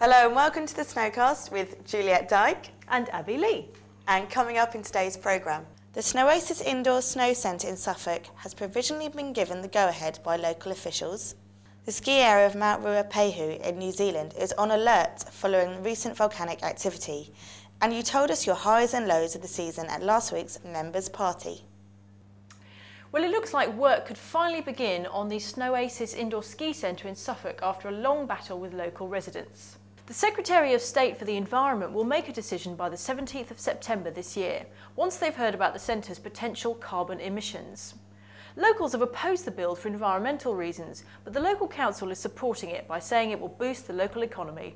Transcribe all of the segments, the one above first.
Hello and welcome to the Snowcast with Juliette Dyke and Abby Lee. And coming up in today's programme, the Snoasis Indoor Snow Centre in Suffolk has provisionally been given the go-ahead by local officials. The ski area of Mount Ruapehu in New Zealand is on alert following recent volcanic activity, and you told us your highs and lows of the season at last week's members' party. Well, it looks like work could finally begin on the Snoasis Indoor Ski Centre in Suffolk after a long battle with local residents. The Secretary of State for the Environment will make a decision by the 17th of September this year, once they've heard about the centre's potential carbon emissions. Locals have opposed the build for environmental reasons, but the local council is supporting it by saying it will boost the local economy.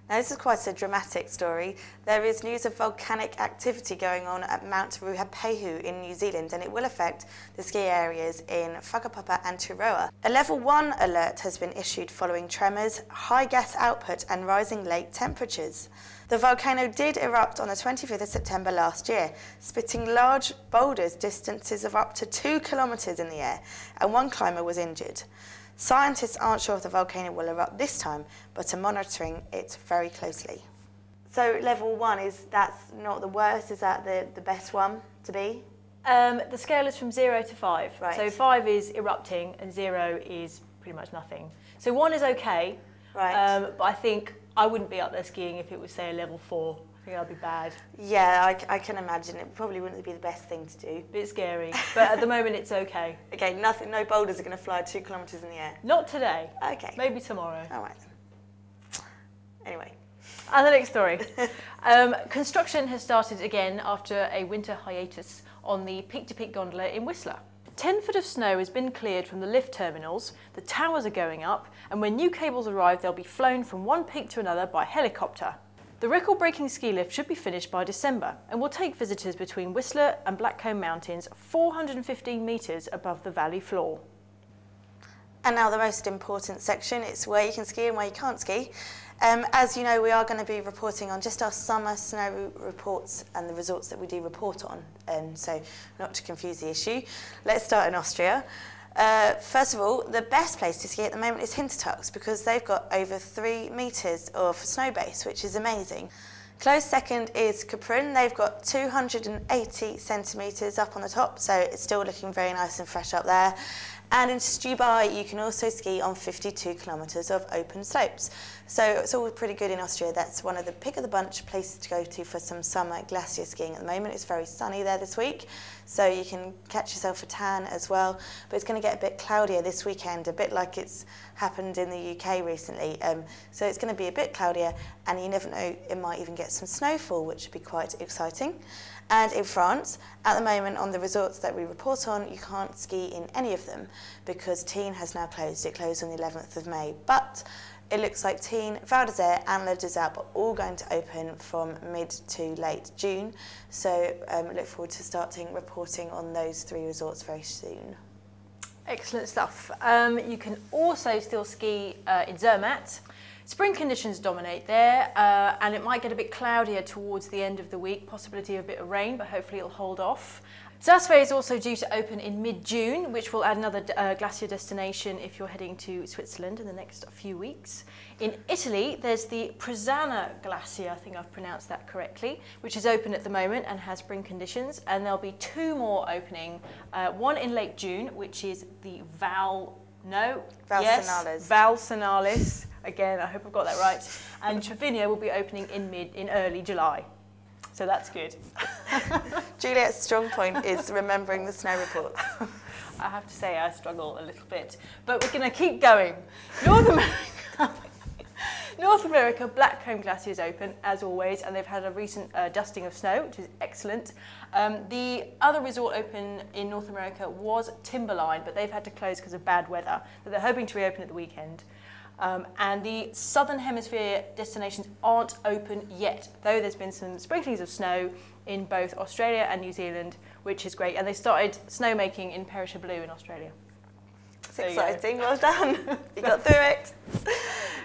Now, this is quite a dramatic story. There is news of volcanic activity going on at Mount Ruapehu in New Zealand, and it will affect the ski areas in Whakapapa and Turoa. A level 1 alert has been issued following tremors, high gas output and rising lake temperatures. The volcano did erupt on the 25th of September last year, spitting large boulders distances of up to 2 kilometres in the air, and one climber was injured. Scientists aren't sure if the volcano will erupt this time, but are monitoring it very closely. So level 1, that's not the worst, is that the best one to be? The scale is from 0 to 5. Right. So 5 is erupting and 0 is pretty much nothing. So 1 is okay, Right. But I think I wouldn't be up there skiing if it was, say, a level 4. I think that'd be bad. Yeah, I can imagine. It probably wouldn't be the best thing to do. Bit scary, but at the moment it's okay. Okay, no boulders are going to fly 2 kilometres in the air. Not today. Okay. Maybe tomorrow. All right then. Anyway. And the next story. Construction has started again after a winter hiatus on the peak-to-peak gondola in Whistler. 10 foot of snow has been cleared from the lift terminals, the towers are going up, and when new cables arrive they'll be flown from one peak to another by helicopter. The record-breaking ski lift should be finished by December and will take visitors between Whistler and Blackcomb Mountains 415 metres above the valley floor. And now the most important section, it's where you can ski and where you can't ski. As you know, we are going to be reporting on just our summer snow reports and the resorts that we do report on, so not to confuse the issue. Let's start in Austria. First of all, the best place to ski at the moment is Hintertux because they've got over 3 metres of snow base, which is amazing. Close second is Kaprun. They've got 280 centimetres up on the top, so it's still looking very nice and fresh up there. And in Stubai, you can also ski on 52 kilometres of open slopes. So it's all pretty good in Austria. That's one of the pick of the bunch places to go to for some summer glacier skiing at the moment. It's very sunny there this week, so you can catch yourself a tan as well. But it's going to get a bit cloudier this weekend, a bit like it's happened in the UK recently. So it's going to be a bit cloudier, and you never know, it might even get some snowfall, which would be quite exciting. And in France, at the moment on the resorts that we report on, you can't ski in any of them because Tignes has now closed. It closed on the 11th of May. But it looks like Tignes, Val d'Isère and Le Désert are all going to open from mid to late June. So look forward to starting reporting on those 3 resorts very soon. Excellent stuff. You can also still ski in Zermatt. Spring conditions dominate there, and it might get a bit cloudier towards the end of the week, possibility of a bit of rain, but hopefully it'll hold off. Zasve is also due to open in mid-June, which will add another glacier destination if you're heading to Switzerland in the next few weeks. In Italy, there's the Presana Glacier, I think I've pronounced that correctly, which is open at the moment and has spring conditions, and there'll be 2 more opening, one in late June, which is the Valsenalis. Again, I hope I've got that right. And Trevino will be opening in early July. So that's good. Juliette's strong point is remembering the snow reports. I have to say I struggle a little bit, but we're going to keep going. North America, Blackcomb Glacier is open as always, and they've had a recent dusting of snow, which is excellent. The other resort open in North America was Timberline, but they've had to close because of bad weather, but they're hoping to reopen at the weekend. And the Southern Hemisphere destinations aren't open yet, though there's been some sprinklings of snow in both Australia and New Zealand, which is great. And they started snowmaking in Perisher Blue in Australia. It's exciting, well done. You got through it.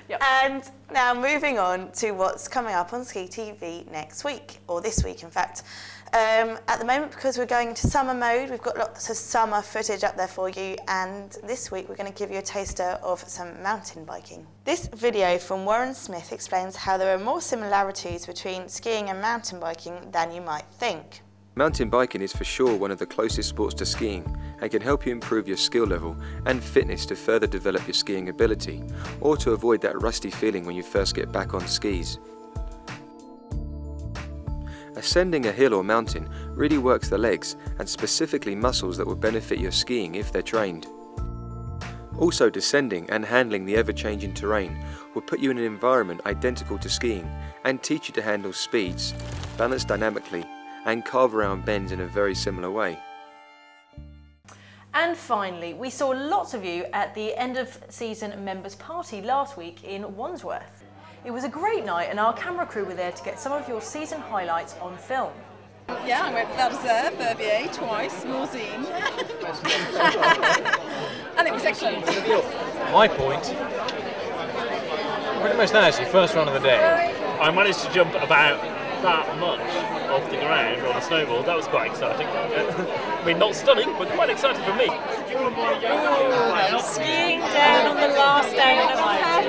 Yep. And now moving on to what's coming up on Ski TV next week, or this week in fact. At the moment, because we're going into summer mode, we've got lots of summer footage up there for you, and this week we're going to give you a taster of some mountain biking. This video from Warren Smith explains how there are more similarities between skiing and mountain biking than you might think. Mountain biking is for sure one of the closest sports to skiing and can help you improve your skill level and fitness to further develop your skiing ability, or to avoid that rusty feeling when you first get back on skis. Ascending a hill or mountain really works the legs and specifically muscles that will benefit your skiing if they're trained. Also, descending and handling the ever-changing terrain will put you in an environment identical to skiing and teach you to handle speeds, balance dynamically, and carve around bends in a very similar way. And finally, we saw lots of you at the end of season members party last week in Wandsworth. It was a great night and our camera crew were there to get some of your season highlights on film. Yeah, I went with Alzette, Verbier twice, Morzine. And it was excellent. My point, pretty much that actually, first run of the day. I managed to jump about that much off the ground on a snowboard. That was quite exciting. I mean, not stunning, but quite exciting for me. Skiing down on the last day on a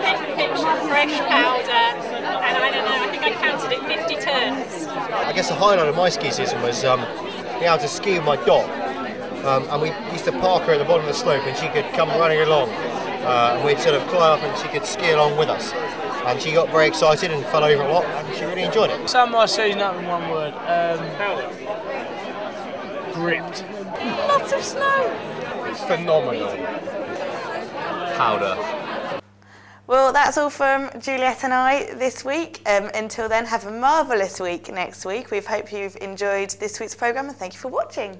perfect pitch of fresh powder, and I don't know, I think I counted it 50 turns. I guess the highlight of my ski season was being able to ski with my dog, and we used to park her at the bottom of the slope and she could come running along, and we'd sort of climb up and she could ski along with us. And she got very excited and fell over a lot, and she really enjoyed it. Sum my season up in one word. Gripped. Lots of snow. Phenomenal. Powder. Well, that's all from Juliette and I this week. Until then, have a marvellous week next week. We hope you've enjoyed this week's programme and thank you for watching.